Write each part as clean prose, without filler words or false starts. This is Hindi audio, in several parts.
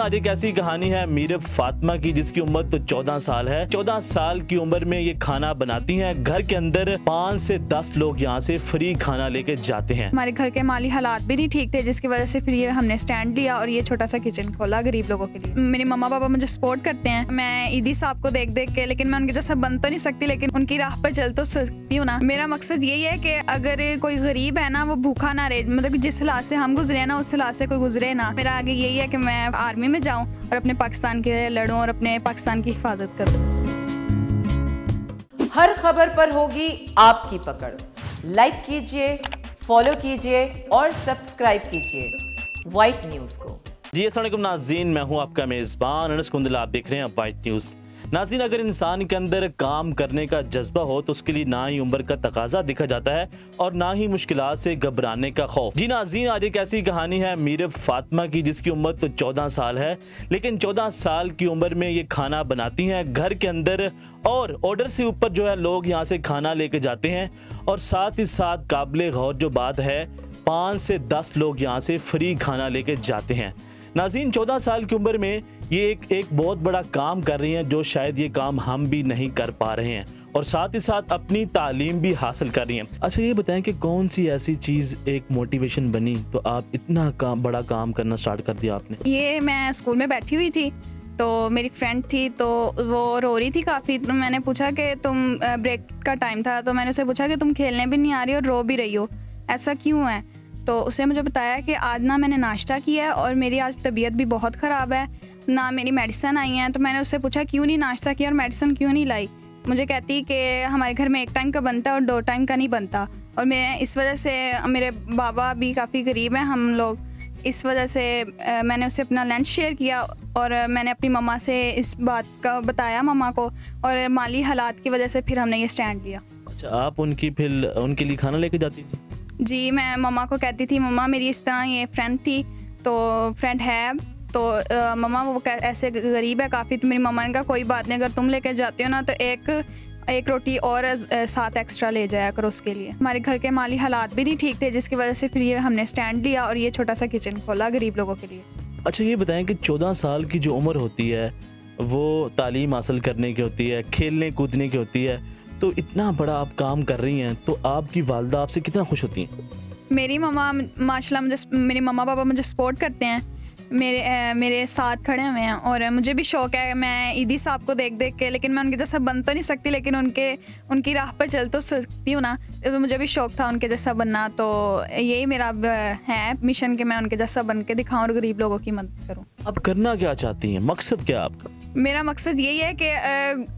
आज एक ऐसी कहानी है मीर फातिमा की जिसकी उम्र तो 14 साल है। 14 साल की उम्र में ये खाना बनाती हैं। घर के अंदर 5 से 10 लोग यहाँ से फ्री खाना लेके जाते हैं। हमारे घर के माली हालात भी नहीं ठीक थे, जिसकी वजह से फिर ये हमने स्टैंड लिया और ये छोटा सा किचन खोला गरीब लोगों के लिए। मेरे मम्मा पापा मुझे सपोर्ट करते हैं। मैं ईदी साहब को देख देख के, लेकिन मैं उनके जैसा बन तो नहीं सकती, लेकिन उनकी राह पर चल तो सकती हूँ ना। मेरा मकसद यही है कि अगर कोई गरीब है ना, वो भूखा ना रहे, मतलब जिस हालात से हम गुजरे ना उस हालात से कोई गुजरे ना। मेरा आगे यही है कि मैं आर्मी में जाऊँ और अपने पाकिस्तान के लिए लड़ूं और अपने पाकिस्तान की हिफाजत करूं। हर खबर पर होगी आपकी पकड़। लाइक कीजिए, फॉलो कीजिए और सब्सक्राइब कीजिए वाइट न्यूज़ को। जी अस्सलाम वालेकुम नाज़रीन, मैं हूं आपका मेज़बान अनस कुंदला। आप देख रहे हैं वाइट न्यूज़। नाज़रीन, अगर इंसान के अंदर काम करने का जज्बा हो तो उसके लिए ना ही उम्र का तकाजा दिखा जाता है और ना ही मुश्किलात से घबराने का खौफ। जी नाज़रीन, आज एक ऐसी कहानी है मीर फातिमा की जिसकी उम्र तो 14 साल है, लेकिन 14 साल की उम्र में ये खाना बनाती हैं घर के अंदर और ऑर्डर से ऊपर जो है लोग यहाँ से खाना लेके जाते हैं। और साथ ही साथ काबिल गौर जो बात है, 5 से 10 लोग यहाँ से फ्री खाना लेके जाते हैं। नाज़रीन, 14 साल की उम्र में ये एक बहुत बड़ा काम कर रही हैं जो शायद ये काम हम भी नहीं कर पा रहे हैं, और साथ ही साथ अपनी तालीम भी हासिल कर रही हैं। अच्छा, ये बताएं कि कौन सी ऐसी चीज़ एक मोटिवेशन बनी तो आप इतना बड़ा काम करना स्टार्ट कर दिया आपने? ये मैं स्कूल में बैठी हुई थी तो मेरी फ्रेंड थी, तो वो रो रही थी काफ़ी। तो मैंने पूछा कि तुम, ब्रेक का टाइम था, तो मैंने उसे पूछा कि तुम खेलने भी नहीं आ रही और रो भी रही हो, ऐसा क्यों है? तो उसने मुझे बताया कि आज ना मैंने नाश्ता किया है और मेरी आज तबीयत भी बहुत ख़राब है, ना मेरी मेडिसिन आई हैं। तो मैंने उससे पूछा क्यों नहीं नाश्ता किया और मेडिसिन क्यों नहीं लाई। मुझे कहती कि हमारे घर में 1 टाइम का बनता है और 2 टाइम का नहीं बनता, और मैं इस वजह से, मेरे बाबा भी काफ़ी गरीब हैं हम लोग, इस वजह से मैंने उससे अपना लंच शेयर किया और मैंने अपनी मम्मा से इस बात का बताया मम्मा को, और माली हालात की वजह से फिर हमने ये स्टैंड लिया। अच्छा, आप फिर उनके लिए खाना लेके जाती थी? जी, मैं मम्मा को कहती थी, मम्मा मेरी इस तरह ये फ्रेंड थी, तो फ्रेंड है तो मम्मा वो ऐसे गरीब है काफ़ी। तो मेरी मम्मा ने कहा कोई बात नहीं, अगर तुम लेकर जाते हो ना तो एक रोटी और साथ एक्स्ट्रा ले जाया करो उसके लिए। हमारे घर के माली हालात भी नहीं ठीक थे, जिसकी वजह से फिर ये हमने स्टैंड लिया और ये छोटा सा किचन खोला गरीब लोगों के लिए। अच्छा, ये बताएं कि 14 साल की जो उम्र होती है वो तालीम हासिल करने की होती है, खेलने कूदने की होती है, तो इतना बड़ा आप काम कर रही हैं तो आपकी वालदा आपसे कितना खुश होती हैं? मेरी मम्मा माशाल्लाह, मेरे मम्मा पापा मुझे सपोर्ट करते हैं, मेरे साथ खड़े हुए हैं, और मुझे भी शौक़ है। मैं ईदी साहब को देख देख के, लेकिन मैं उनके जैसा बन तो नहीं सकती, लेकिन उनकी राह पर चल तो सकती हूँ ना। तो मुझे भी शौक़ था उनके जैसा बनना, तो यही मेरा है मिशन कि मैं उनके जैसा बन के दिखाऊँ और गरीब लोगों की मदद करूँ। अब करना क्या चाहती हैं, मकसद क्या है आपका? मेरा मकसद यही है कि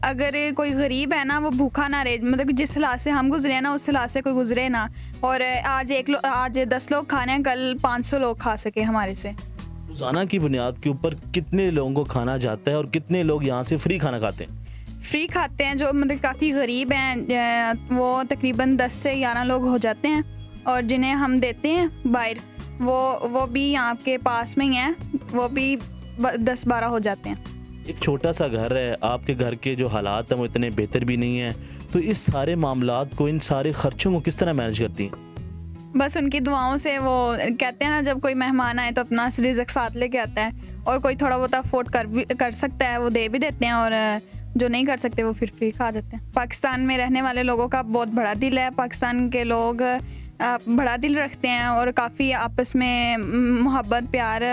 अगर कोई गरीब है ना, वो भूखा ना रहे, मतलब जिस हालात से हम गुजरे ना उस हालात से कोई गुजरे ना। और आज 10 लोग खाने हैं, कल 500 लोग खा सके हमारे से। रोज़ाना की बुनियाद के ऊपर कितने लोगों को खाना जाता है और कितने लोग यहाँ से फ्री खाना खाते हैं? फ्री खाते हैं जो मतलब काफ़ी गरीब हैं, वो तकरीबन 10 से 11 लोग हो जाते हैं, और जिन्हें हम देते हैं बाहर वो भी यहाँ के पास में ही हैं, वो भी 10-12 हो जाते हैं। एक छोटा सा घर है, आपके घर के जो हालात हैं वो इतने बेहतर भी नहीं हैं, तो इस सारे मामलात को, इन सारे खर्चों को किस तरह मैनेज करती हैं? बस उनकी दुआओं से। वो कहते हैं ना, जब कोई मेहमान आए तो अपना रिज़्क साथ लेके आता है, और कोई थोड़ा बहुत अफोर्ड कर सकता है वो दे भी देते हैं, और जो नहीं कर सकते वो फिर फ्री खा देते हैं। पाकिस्तान में रहने वाले लोगों का बहुत बड़ा दिल है, पाकिस्तान के लोग बड़ा दिल रखते हैं और काफ़ी आपस में मोहब्बत प्यार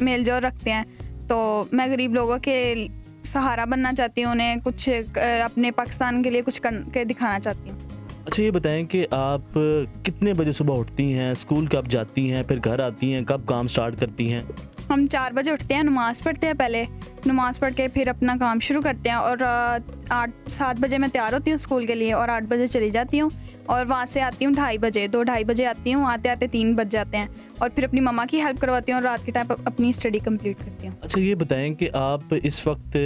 मेल जोल रखते हैं। तो मैं गरीब लोगों के सहारा बनना चाहती हूँ, उन्हें कुछ अपने पाकिस्तान के लिए कुछ करके दिखाना चाहती हूँ। अच्छा, ये बताएं कि आप कितने बजे सुबह उठती हैं, स्कूल कब जाती हैं, फिर घर आती हैं, कब काम स्टार्ट करती हैं? हम 4 बजे उठते हैं, नमाज़ पढ़ते हैं, पहले नमाज़ पढ़ के फिर अपना काम शुरू करते हैं, और 8-7 बजे मैं तैयार होती हूँ स्कूल के लिए, और 8 बजे चली जाती हूँ, और वहाँ से आती हूँ 2:30 बजे, 2-2:30 बजे आती हूँ, आते आते 3 बज जाते हैं, और फिर अपनी मम्मा की हेल्प करवाती हूँ और रात के टाइम अपनी स्टडी कंप्लीट करती हूँ। अच्छा, ये बताएं कि आप इस वक्त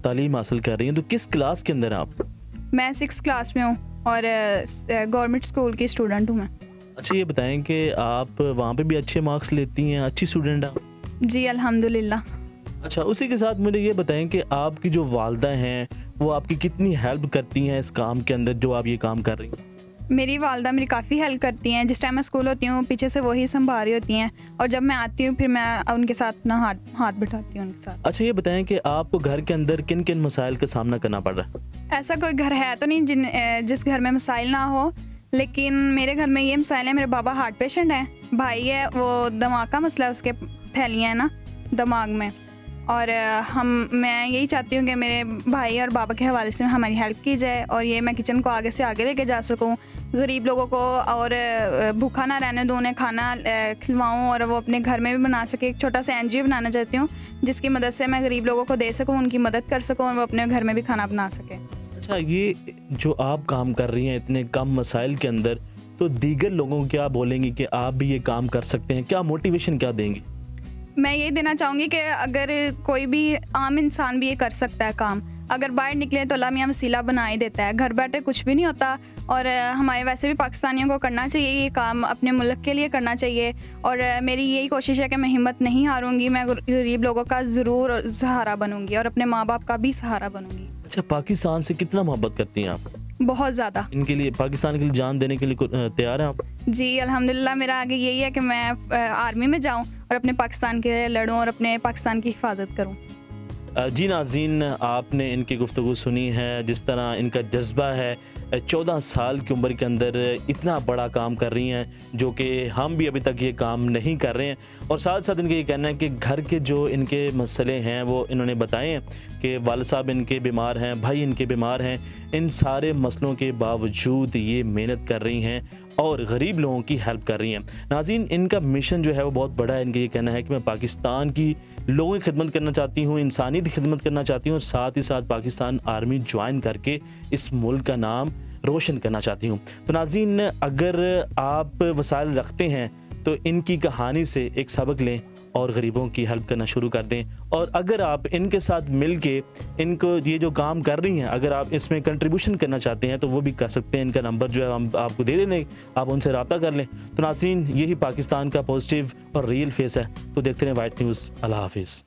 तालीम हासिल कर रही हैं, तो किस क्लास के अंदर आप? मैं 6th क्लास में हूँ और गवर्नमेंट स्कूल की स्टूडेंट हूँ मैं। अच्छा, ये बताएं कि आप वहाँ पे भी अच्छे मार्क्स लेती हैं, अच्छी स्टूडेंट आप? जी अल्हम्दुलिल्लाह। अच्छा, उसी के साथ मुझे ये बताएं कि आपकी जो वालदा हैं वो आपकी कितनी हेल्प करती हैं इस काम के अंदर जो आप ये काम कर रही हैं? मेरी वालदा मेरी काफ़ी हेल्प करती हैं। जिस टाइम मैं स्कूल होती हूँ पीछे से वही संभाल रही होती हैं, और जब मैं आती हूँ फिर मैं उनके साथ अपना हाथ बिठाती हूँ उनके साथ। अच्छा, ये बताएं कि आपको घर के अंदर किन किन मसाइल का सामना करना पड़ रहा है? ऐसा कोई घर है तो नहीं जिस घर में मसाइल ना हो, लेकिन मेरे घर में ये मसाइल है। मेरे बाबा हार्ट पेशेंट हैं, भाई है वो दिमाग का मसला है, उसके फैलियाँ हैं ना दिमाग में, और मैं यही चाहती हूँ कि मेरे भाई और बाबा के हवाले से हमारी हेल्प की जाए, और ये मैं किचन को आगे से आगे लेके जा सकूँ, गरीब लोगों को और भूखा ना रहने दूँ, उन्हें खाना खिलवाऊँ और वो अपने घर में भी बना सके। एक छोटा सा NGO बनाना चाहती हूँ जिसकी मदद से मैं गरीब लोगों को दे सकूँ, उनकी मदद कर सकूँ और वो अपने घर में भी खाना बना सके। अच्छा, ये जो आप काम कर रही हैं इतने कम मसाइल के अंदर, तो दीगर लोगों को क्या बोलेंगी कि आप भी ये काम कर सकते हैं? क्या मोटिवेशन क्या देंगी? मैं यही देना चाहूँगी कि अगर कोई भी आम इंसान भी ये कर सकता है काम, अगर बाहर निकले तो अल्लाह मियाँ वसीला बना ही देता है। घर बैठे कुछ भी नहीं होता, और हमारे वैसे भी पाकिस्तानियों को करना चाहिए ये काम, अपने मुल्क के लिए करना चाहिए। और मेरी यही कोशिश है कि मैं हिम्मत नहीं हारूंगी, मैं गरीब लोगों का ज़रूर सहारा बनूंगी और अपने माँ बाप का भी सहारा बनूंगी। अच्छा, पाकिस्तान से कितना मोहब्बत करती हैं आप? बहुत ज़्यादा। इनके लिए, पाकिस्तान के लिए जान देने के लिए तैयार हैं आप? जी अल्हम्दुलिल्लाह, मेरा आगे यही है कि मैं आर्मी में जाऊँ और अपने पाकिस्तान के लिए लड़ूँ और अपने पाकिस्तान की हिफाजत करूँ। जी नाज़रीन, आपने इनकी गुफ्तगू सुनी है, जिस तरह इनका जज्बा है। 14 साल की उम्र के अंदर इतना बड़ा काम कर रही हैं जो कि हम भी अभी तक ये काम नहीं कर रहे हैं। और साथ साथ इनका ये कहना है कि घर के जो इनके मसले हैं वो इन्होंने बताए हैं कि वालिद साहब इनके बीमार हैं, भाई इनके बीमार हैं। इन सारे मसलों के बावजूद ये मेहनत कर रही हैं और गरीब लोगों की हेल्प कर रही हैं। नाज़रीन, इनका मिशन जो है वो बहुत बड़ा है। इनका ये कहना है कि मैं पाकिस्तान की लोगों की खिदमत करना चाहती हूँ, इंसानियत की खिदमत करना चाहती हूँ, और साथ ही साथ पाकिस्तान आर्मी ज्वाइन करके इस मुल्क का नाम रोशन करना चाहती हूँ। तो नाज़रीन, अगर आप वसाइल रखते हैं तो इनकी कहानी से एक सबक लें और गरीबों की हेल्प करना शुरू कर दें। और अगर आप इनके साथ मिल के इनको ये जो काम कर रही हैं, अगर आप इसमें कंट्रीब्यूशन करना चाहते हैं तो वो भी कर सकते हैं। इनका नंबर जो है हम आपको दे देंगे, आप उनसे रब्ता कर लें। तो नाज़रीन, यही पाकिस्तान का पॉजिटिव और रियल फेस है। तो देखते रहें वाइट न्यूज़। अल्लाह हाफिज़।